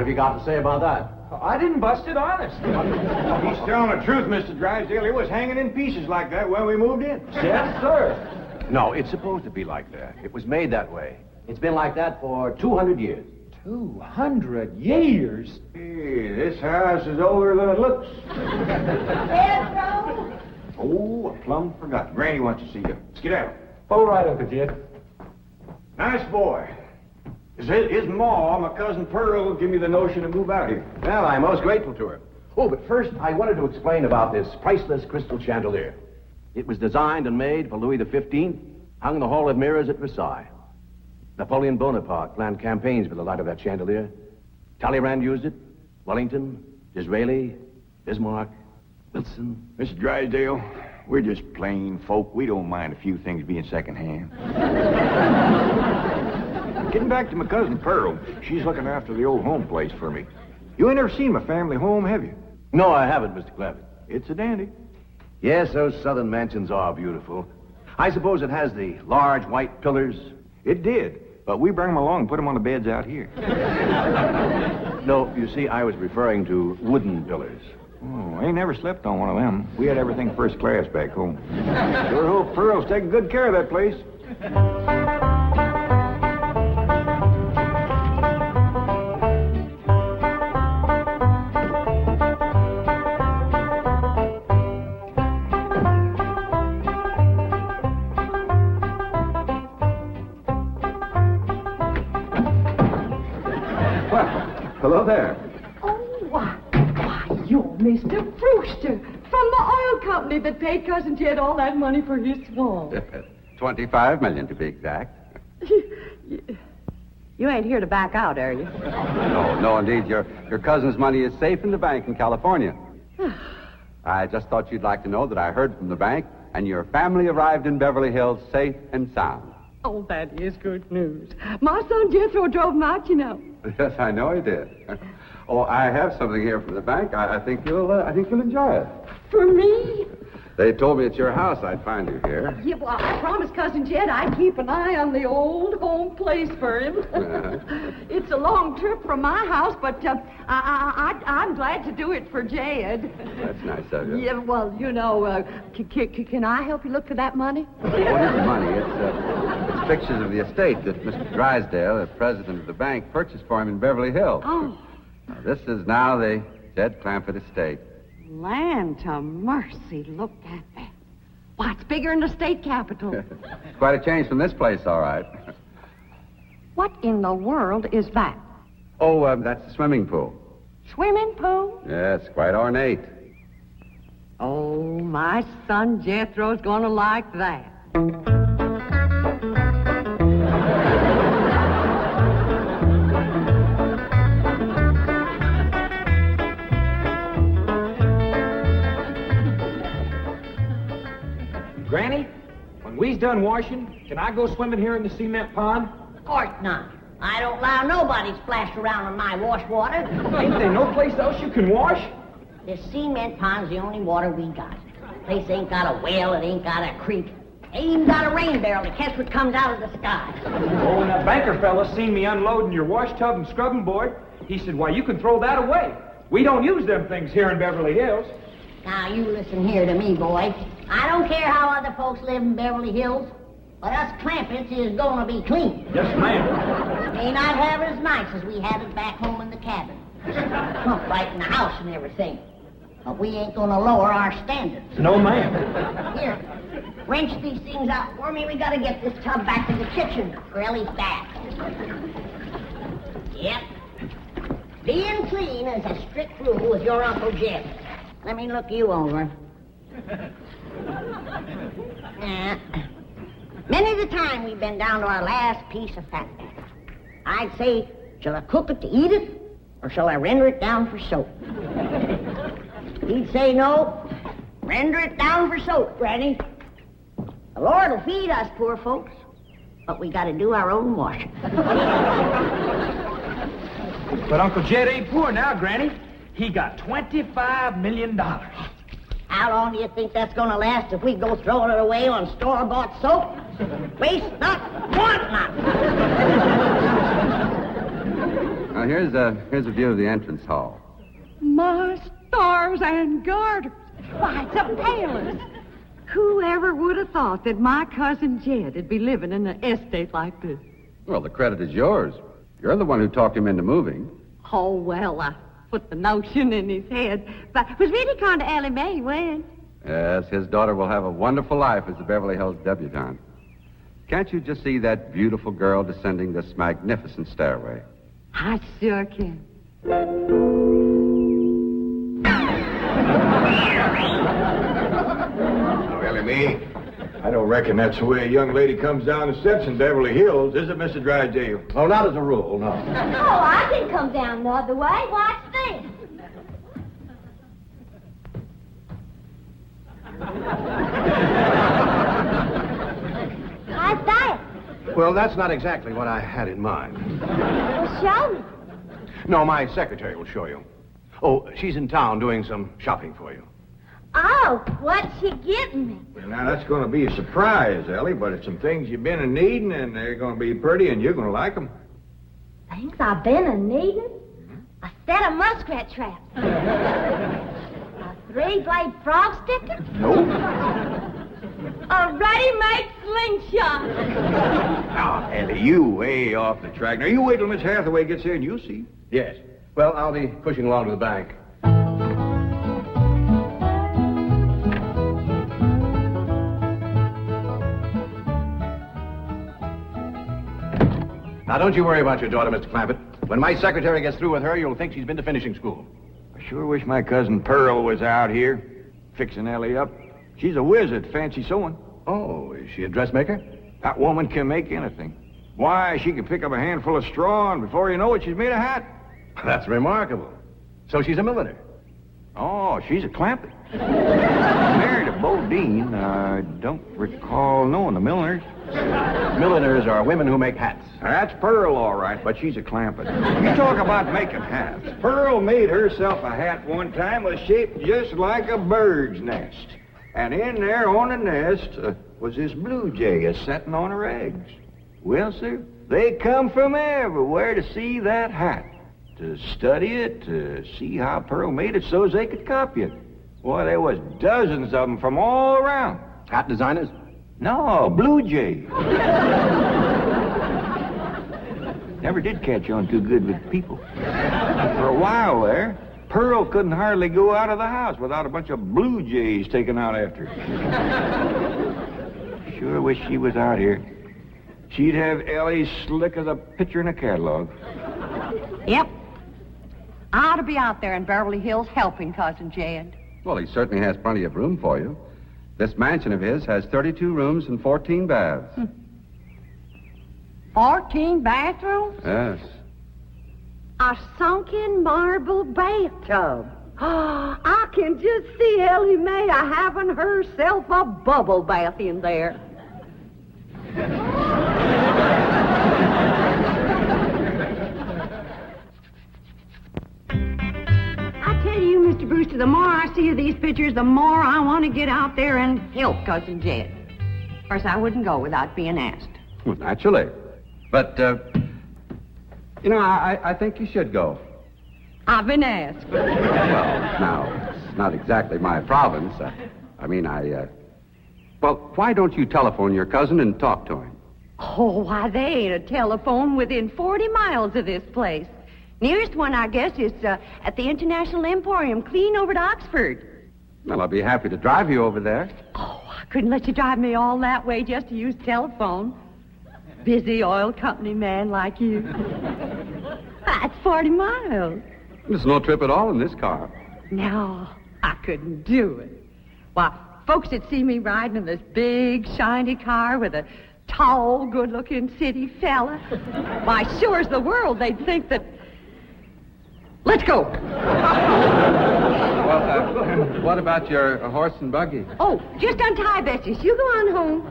What have you got to say about that? I didn't bust it, honest. He's telling the truth, Mr. Drysdale. It was hanging in pieces like that when we moved in. Yes, sir. No, it's supposed to be like that. It was made that way. It's been like that for 200 years. 200 years? Hey, this house is older than it looks. Pedro? Oh, I plumb forgot. Granny wants to see you. Skedaddle. All right, Uncle Jed. Nice boy. His ma, my cousin Pearl, give me the notion to move out here. Well, I'm most grateful to her. Oh, but first, I wanted to explain about this priceless crystal chandelier. It was designed and made for Louis XV, hung in the Hall of Mirrors at Versailles. Napoleon Bonaparte planned campaigns with the light of that chandelier. Talleyrand used it. Wellington, Disraeli, Bismarck, Wilson. Mr. Drysdale, we're just plain folk. We don't mind a few things being secondhand. Getting back to my cousin Pearl, she's looking after the old home place for me. You ain't never seen my family home, have you? No, I haven't, Mr. Clappett. It's a dandy. Yes, those southern mansions are beautiful. I suppose it has the large white pillars. It did, but we bring them along and put them on the beds out here. No, you see, I was referring to wooden pillars. Oh, I ain't never slept on one of them. We had everything first class back home. Sure hope Pearl's taking good care of that place. Hello there. Oh, why, you're Mr. Brewster from the oil company that paid Cousin Jed all that money for his swamp. 25 million to be exact. You ain't here to back out, are you? No, indeed. Your cousin's money is safe in the bank in California. I just thought you'd like to know that I heard from the bank, and your family arrived in Beverly Hills safe and sound. Oh, that is good news. My son Jethro drove him out, you know. Yes, I know he did. Oh, I have something here from the bank. I think you'll enjoy it. For me? They told me at your house I'd find you here. Yeah, well, I promised Cousin Jed I'd keep an eye on the old home place for him. It's a long trip from my house, but I'm glad to do it for Jed. That's nice of you. Yeah, well, you know, can I help you look for that money? What is money? It's pictures of the estate that Mr. Drysdale, the president of the bank, purchased for him in Beverly Hills. Oh. Now, this is now the Jed Clampett estate. Land to mercy, look at that. Why, it's bigger than the state capitol. It's quite a change from this place, all right. What in the world is that? Oh, that's the swimming pool. Swimming pool? Yes, quite ornate. Oh, my son Jethro's gonna like that. Granny, when we's done washing, can I go swimming here in the cement pond? Of course not. I don't allow nobody to splash around in my wash water. Ain't there no place else you can wash? This cement pond's the only water we got. Place ain't got a well, it ain't got a creek. Ain't even got a rain barrel to catch what comes out of the sky. Oh, when that banker fella seen me unloading your wash tub and scrubbing board, he said, why, you can throw that away. We don't use them things here in Beverly Hills. Now, you listen here to me, boy. I don't care how other folks live in Beverly Hills, but us Clampetts is gonna be clean. Yes, ma'am. May not have it as nice as we had it back home in the cabin. Plump right in the house and everything. But we ain't gonna lower our standards. No, ma'am. Here, wrench these things out for me. We gotta get this tub back to the kitchen for Ellie's bath. Yep. Being clean is a strict rule with your Uncle Jed. Let me look you over. Many the time we've been down to our last piece of fat. I'd say, shall I cook it to eat it, or shall I render it down for soap? He'd say, no, render it down for soap, Granny. The Lord will feed us poor folks, but we gotta do our own washing. But Uncle Jed ain't poor now, Granny. He got $25 million. How long do you think that's gonna last if we go throwing it away on store-bought soap? Waste not, want not. Now, here's a view of the entrance hall. My stars and garters. Why, it's a palace. Whoever would have thought that my cousin Jed would be living in an estate like this? Well, the credit is yours. You're the one who talked him into moving. Oh, well, I put the notion in his head. But it was really kind of Elly May he went. Yes, his daughter will have a wonderful life as a Beverly Hills debutante. Can't you just see that beautiful girl descending this magnificent stairway? I sure can. Oh, Elly May, I don't reckon that's the way a young lady comes down the steps in Beverly Hills, is it, Mr. Drysdale? Oh, not as a rule, no. Oh, I can come down the other way. Watch this. How's that? Well, that's not exactly what I had in mind. Well, show me. No, my secretary will show you. Oh, she's in town doing some shopping for you. Oh, what's she getting me? Well, now, that's going to be a surprise, Ellie, but it's some things you've been in needing, and they're going to be pretty, and you're going to like them. Things I've been a needing? A set of muskrat traps. A 3-blade frog sticker? Nope. A ready-made slingshot. Now, Ellie, you way off the track. Now, you wait till Miss Hathaway gets here, and you'll see. Yes. Well, I'll be pushing along to the bank. Now, don't you worry about your daughter, Mr. Clampett. When my secretary gets through with her, you'll think she's been to finishing school. I sure wish my cousin Pearl was out here, fixing Ellie up. She's a whiz at fancy sewing. Oh, is she a dressmaker? That woman can make anything. Why, she can pick up a handful of straw, and before you know it, she's made a hat. That's remarkable. So she's a milliner. Oh, she's a Clampett. Married a Bodine. I don't recall knowing the milliners. Milliners are women who make hats. That's Pearl, all right, but she's a Clampett. You talk about making hats. Pearl made herself a hat one time was shaped just like a bird's nest. And in there on the nest was this blue jay a-setting on her eggs. Well, sir, they come from everywhere to see that hat, to study it, to see how Pearl made it so as they could copy it. Boy, there was dozens of them from all around. Hat designers? No, blue jay. Never did catch on too good with people. For a while there, Pearl couldn't hardly go out of the house without a bunch of blue jays taken out after her. Sure wish she was out here. She'd have Ellie slick as a picture in a catalog. Yep. I ought to be out there in Beverly Hills helping Cousin Jed. Well, he certainly has plenty of room for you. This mansion of his has 32 rooms and 14 baths. 14 bathrooms? Yes. A sunken marble bathtub. Oh, I can just see Elly May having herself a bubble bath in there. I tell you, Mr. Brewster, the more I see of these pictures, the more I want to get out there and help Cousin Jed. Of course, I wouldn't go without being asked. Well, naturally. But, I think you should go. I've been asked. Well, now, it's not exactly my province. Well, why don't you telephone your cousin and talk to him? Oh, why, there ain't a telephone within 40 miles of this place. Nearest one, I guess, is at the International Emporium, clean over to Oxford. Well, I'll be happy to drive you over there. Oh, I couldn't let you drive me all that way just to use telephone. Busy oil company man like you. That's 40 miles. There's no trip at all in this car. No, I couldn't do it. Why, folks that see me riding in this big, shiny car with a tall, good-looking city fella, why, sure as the world, they'd think that... Let's go. Well, what about your horse and buggy? Oh, just untie Betsy. You go on home.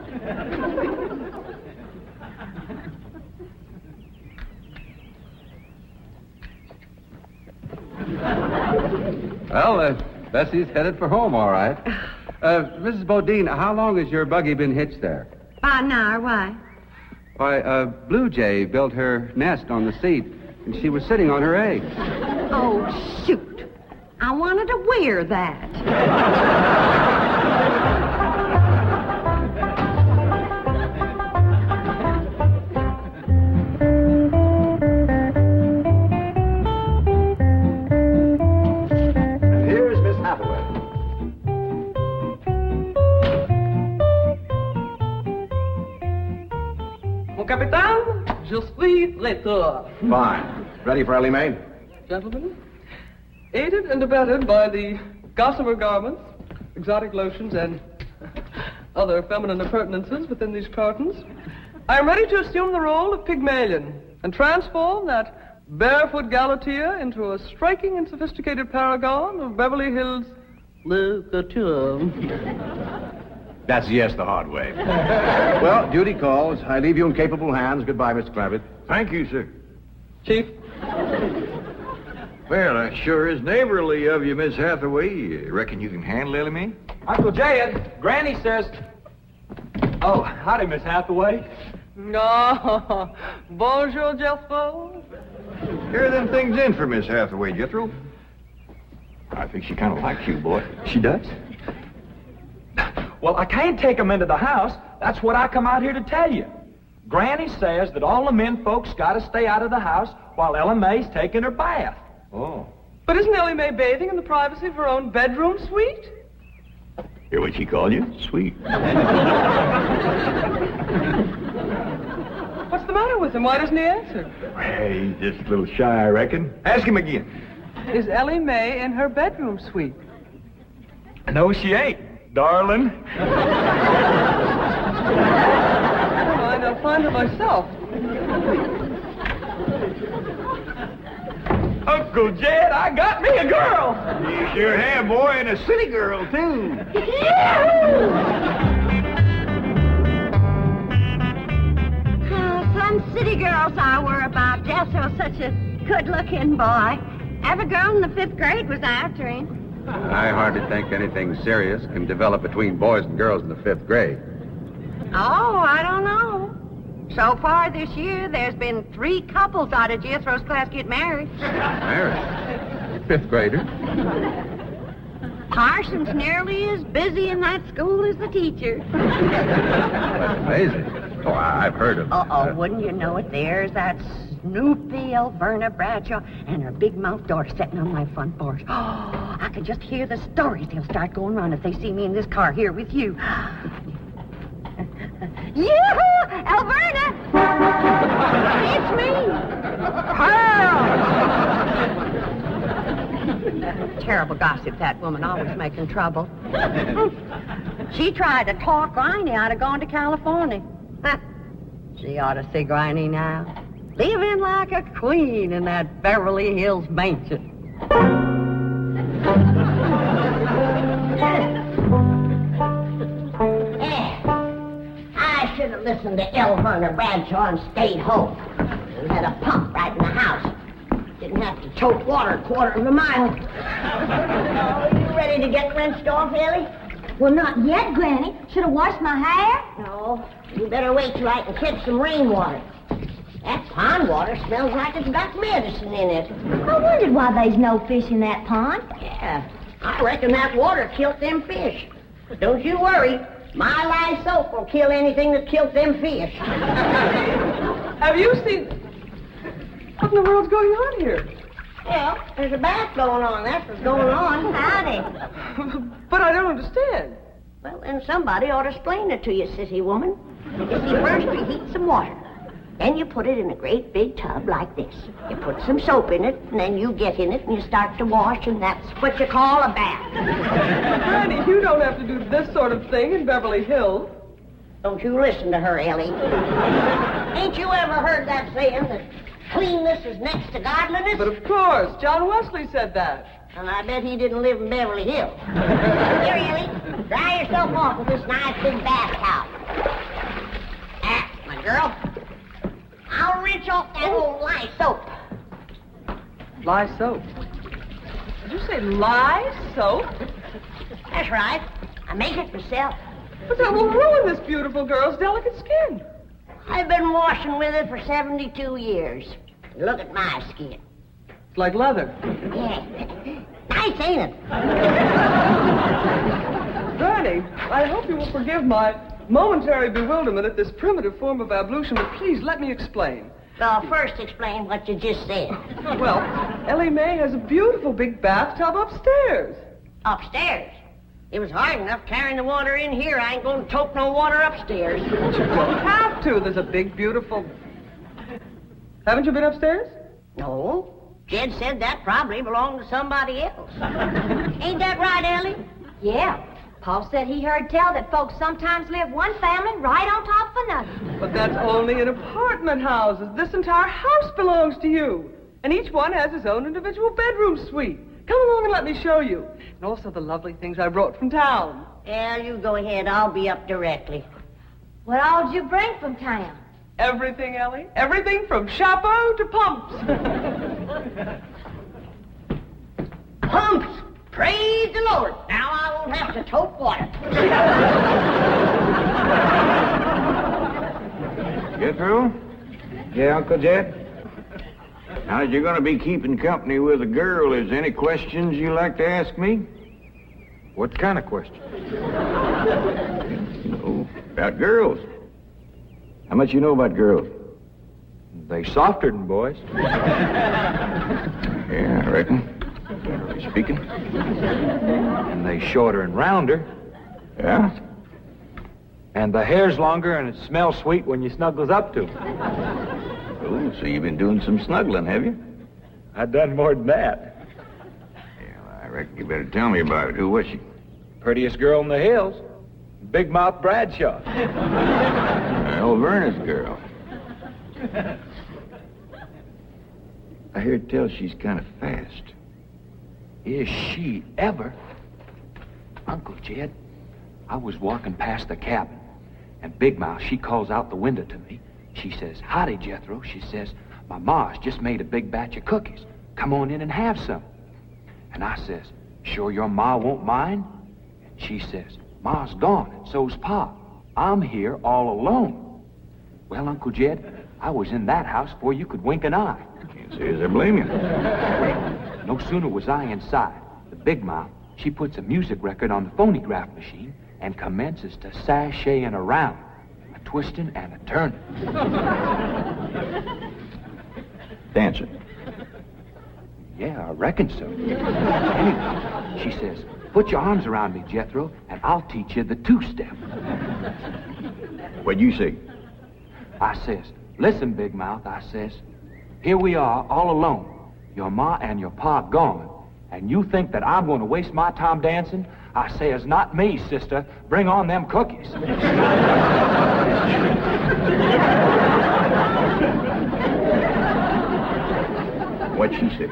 Well, Bessie's headed for home, all right. Mrs. Bodine, how long has your buggy been hitched there? About an hour, why? Why, Blue Jay built her nest on the seat, and she was sitting on her egg. Oh, shoot. I wanted to wear that. And here's Miss Hathaway. Mon capitaine, je suis traiteur. Fine. Ready for Elly May? Gentlemen, aided and abetted by the gossamer garments, exotic lotions, and other feminine appurtenances within these cartons, I am ready to assume the role of Pygmalion and transform that barefoot galatea into a striking and sophisticated paragon of Beverly Hills literature. That's yes the hard way. Well, duty calls. I leave you in capable hands. Goodbye, Mr. Clavitt. Thank you, sir. Chief, Well, that sure is neighborly of you, Miss Hathaway. You reckon you can handle Elly May? Uncle Jed, Granny says... Oh, howdy, Miss Hathaway. no, bonjour, Jethro. Here are them things in for Miss Hathaway, Jethro. I think she kind of likes you, boy. She does? Well, I can't take them into the house. That's what I come out here to tell you. Granny says that all the men folks got to stay out of the house while Elly May's taking her bath. Oh. But isn't Elly May bathing in the privacy of her own bedroom suite? Hear what she called you? Sweet. What's the matter with him? Why doesn't he answer? Hey, he's just a little shy, I reckon. Ask him again. Is Elly May in her bedroom suite? No, she ain't, darling. Fine, I'll find her myself. Uncle Jed, I got me a girl. You sure have, boy, and a city girl, too. Some city girls I were about. Jethro's such a good-looking boy. Every girl in the 5th grade was after him. I hardly think anything serious can develop between boys and girls in the 5th grade. Oh, I don't know. So far this year, there's been 3 couples out of Jethro's class get married. Married? 5th grader? Parson's nearly as busy in that school as the teacher. That's amazing. Oh, I've heard of Uh-oh, wouldn't you know it? There's that Snoopy Alverna Bradshaw and her big-mouthed daughter sitting on my front porch. Oh, I can just hear the stories they'll start going around if they see me in this car here with you. Yoo-hoo! Alverna! It's me! Pearl! Terrible gossip, that woman, always making trouble. She tried to talk Granny out of going to California. She ought to see Granny now. Living like a queen in that Beverly Hills mansion. I should have listened to Elverna Bradshaw and stayed home. We had a pump right in the house. Didn't have to tote water a quarter of a mile. You ready to get rinsed off, Elly? Well, not yet, Granny. Should have washed my hair. No. You better wait till I can catch some rainwater. That pond water smells like it's got medicine in it. I wondered why there's no fish in that pond. Yeah, I reckon that water killed them fish. Don't you worry. My lye soap will kill anything that killed them fish. Have you seen... What in the world's going on here? Well, there's a bath going on. That's what's going on. Howdy. But I don't understand. Well, then somebody ought to explain it to you, sissy woman. You see, first you heat some water. Then you put it in a great big tub like this. You put some soap in it, and then you get in it, and you start to wash, and that's what you call a bath. Granny, you don't have to do this sort of thing in Beverly Hills. Don't you listen to her, Elly. Ain't you ever heard that saying that cleanness is next to godliness? But of course, John Wesley said that. And I bet he didn't live in Beverly Hills. Here, Elly, dry yourself off with this nice big bath towel. Ah, my girl. I'll rinse off that old lye soap. Lye soap. Did you say lye soap? That's right. I make it myself. But that will ruin this beautiful girl's delicate skin. I've been washing with it for 72 years. Look at my skin. It's like leather. Yeah. Nice, ain't it? Granny, I hope you will forgive my momentary bewilderment at this primitive form of ablution, but please let me explain. Well, first explain what you just said. Well, Elly May has a beautiful big bathtub upstairs. Upstairs? It was hard enough carrying the water in here. I ain't going to tote no water upstairs. You don't have to. There's a big, beautiful... Haven't you been upstairs? No. Jed said that probably belonged to somebody else. Ain't that right, Ellie? Yeah. Paul said he heard tell that folks sometimes live one family right on top of another. But that's only in apartment houses. This entire house belongs to you. And each one has his own individual bedroom suite. Come along and let me show you. And also the lovely things I brought from town. Yeah, you go ahead. I'll be up directly. What all did you bring from town? Everything, Ellie. Everything from chapeau to pumps. Pumps! Praise the Lord. Now I won't have to tote water. Jethro? Yeah, Uncle Jed? Now, you're going to be keeping company with a girl. Is there any questions you like to ask me? What kind of question? About girls. How much you know about girls? They softer than boys. Yeah, I reckon. Generally speaking. And they shorter and rounder. Yeah? And the hair's longer and it smells sweet when you snuggles up to 'em. Oh, so you've been doing some snuggling, have you? I done more than that. Yeah, well, I reckon you better tell me about it. Who was she? Prettiest girl in the hills. Big Mouth Bradshaw. Well, Verna's girl. I heard tell she's kind of fast. Is she ever? Uncle Jed, I was walking past the cabin, and Big Mouth, she calls out the window to me. She says, "Howdy, Jethro." She says, "My ma's just made a big batch of cookies. Come on in and have some." And I says, "Sure your ma won't mind?" And she says, "Ma's gone, and so's Pa. I'm here all alone." Well, Uncle Jed, I was in that house before you could wink an eye. Can't say as I blame you. No sooner was I inside, the Big Mouth, she puts a music record on the phonograph machine and commences to sashaying around, a twisting and a turning. Dancing. Yeah, I reckon so. Anyway, she says, "Put your arms around me, Jethro, and I'll teach you the two-step." What'd you say? I says, "Listen, Big Mouth," I says, "here we are all alone. Your ma and your pa gone. And you think that I'm going to waste my time dancing?" I says, "Not me, sister. Bring on them cookies." What'd she say?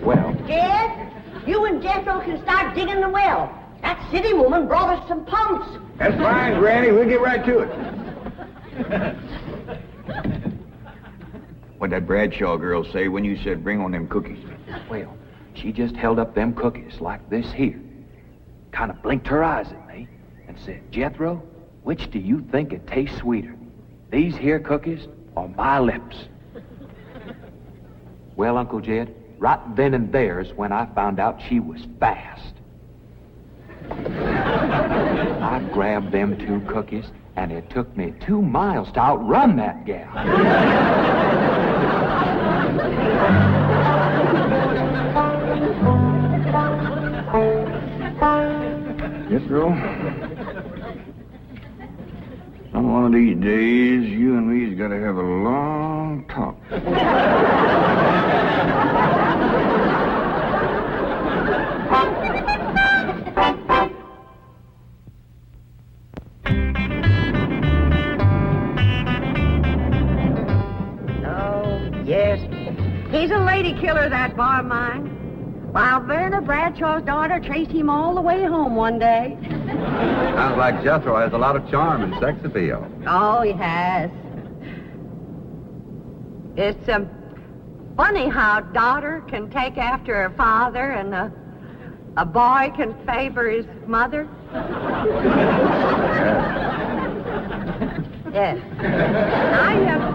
Well, Jed, you and Jethro can start digging the well. That city woman brought us some pumps. That's fine, Granny. We'll get right to it. What'd that Bradshaw girl say when you said bring on them cookies? well, she just held up them cookies like this here, kind of blinked her eyes at me, and said, "Jethro, which do you think it tastes sweeter, these here cookies or my lips?" Well, Uncle Jed, right then and there is when I found out she was fast. I grabbed them 2 cookies, and it took me 2 miles to outrun that gal. Jethro, some one of these days, you and me's got to have a long talk. Yes. He's a lady killer, that bar mine. While Verna Bradshaw's daughter traced him all the way home one day. Sounds like Jethro has a lot of charm and sex appeal. Oh, he has. It's funny how daughter can take after her father and a boy can favor his mother. Yeah.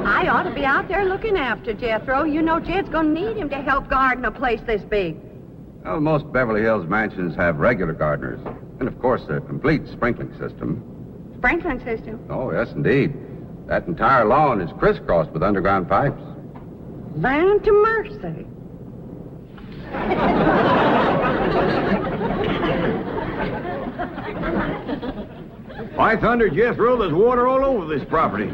I ought to be out there looking after Jethro. You know, Jed's going to need him to help garden a place this big. Well, most Beverly Hills mansions have regular gardeners. And, of course, a complete sprinkling system. Sprinkling system? Oh, yes, indeed. That entire lawn is crisscrossed with underground pipes. Land to mercy. By thunder, Jethro, there's water all over this property.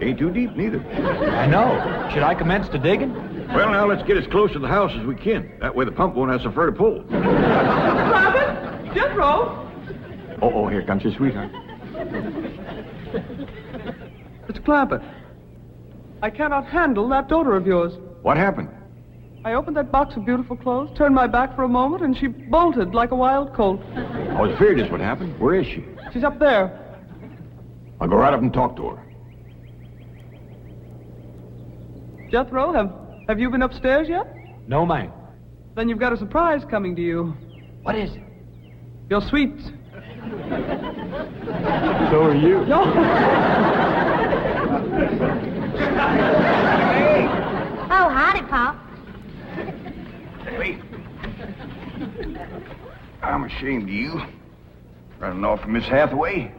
Ain't too deep, neither. I know. Should I commence the digging? Well, now, let's get as close to the house as we can. That way the pump won't have so far to pull. Clampett? Jethro? Oh, here comes your sweetheart. It's Clampett. I cannot handle that daughter of yours. What happened? I opened that box of beautiful clothes, turned my back for a moment, and she bolted like a wild colt. I was afraid this would happen. Where is she? She's up there. I'll go right up and talk to her. Jethro, have you been upstairs yet? No, ma'am. Then you've got a surprise coming to you. What is it? Your sweets. So are you. Oh, howdy, Pop. Wait. I'm ashamed of you. Running off from Miss Hathaway.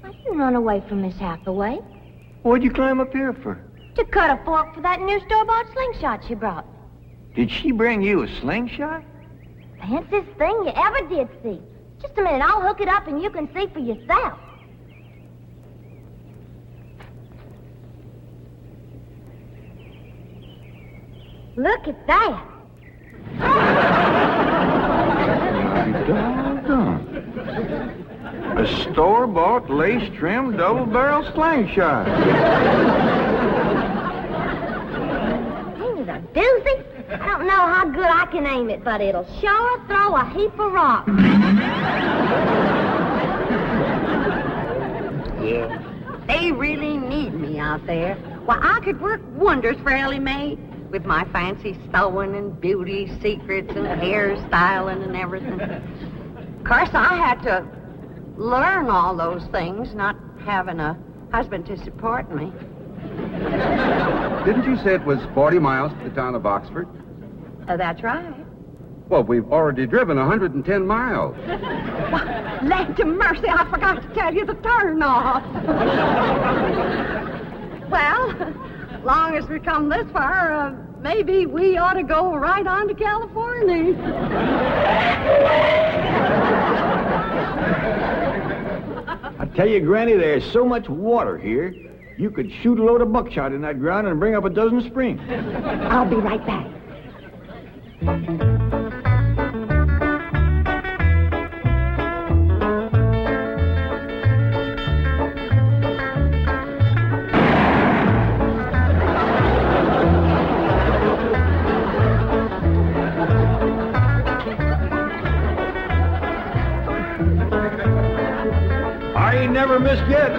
I didn't run away from Miss Hathaway. What'd you climb up here for? To cut a fork for that new store-bought slingshot she brought. Did she bring you a slingshot? Fanciest thing you ever did see. Just a minute, I'll hook it up and you can see for yourself. Look at that. Doggone. A store-bought, lace-trimmed, double-barrel slingshot. Ain't it a doozy? I don't know how good I can aim it, but it'll sure throw a heap of rocks. Yeah. They really need me out there. Why, I could work wonders for Elly May with my fancy sewing and beauty secrets and hairstyling and everything. Of course, I had to learn all those things, not having a husband to support me. Didn't you say it was 40 miles to the town of Oxford? That's right. Well, we've already driven 110 miles. Land to mercy, I forgot to tell you the turn off. Well, long as we come this far, maybe we ought to go right on to California. I tell you, Granny, there's so much water here, you could shoot a load of buckshot in that ground and bring up a dozen springs. I'll be right back. I ain't never missed yet.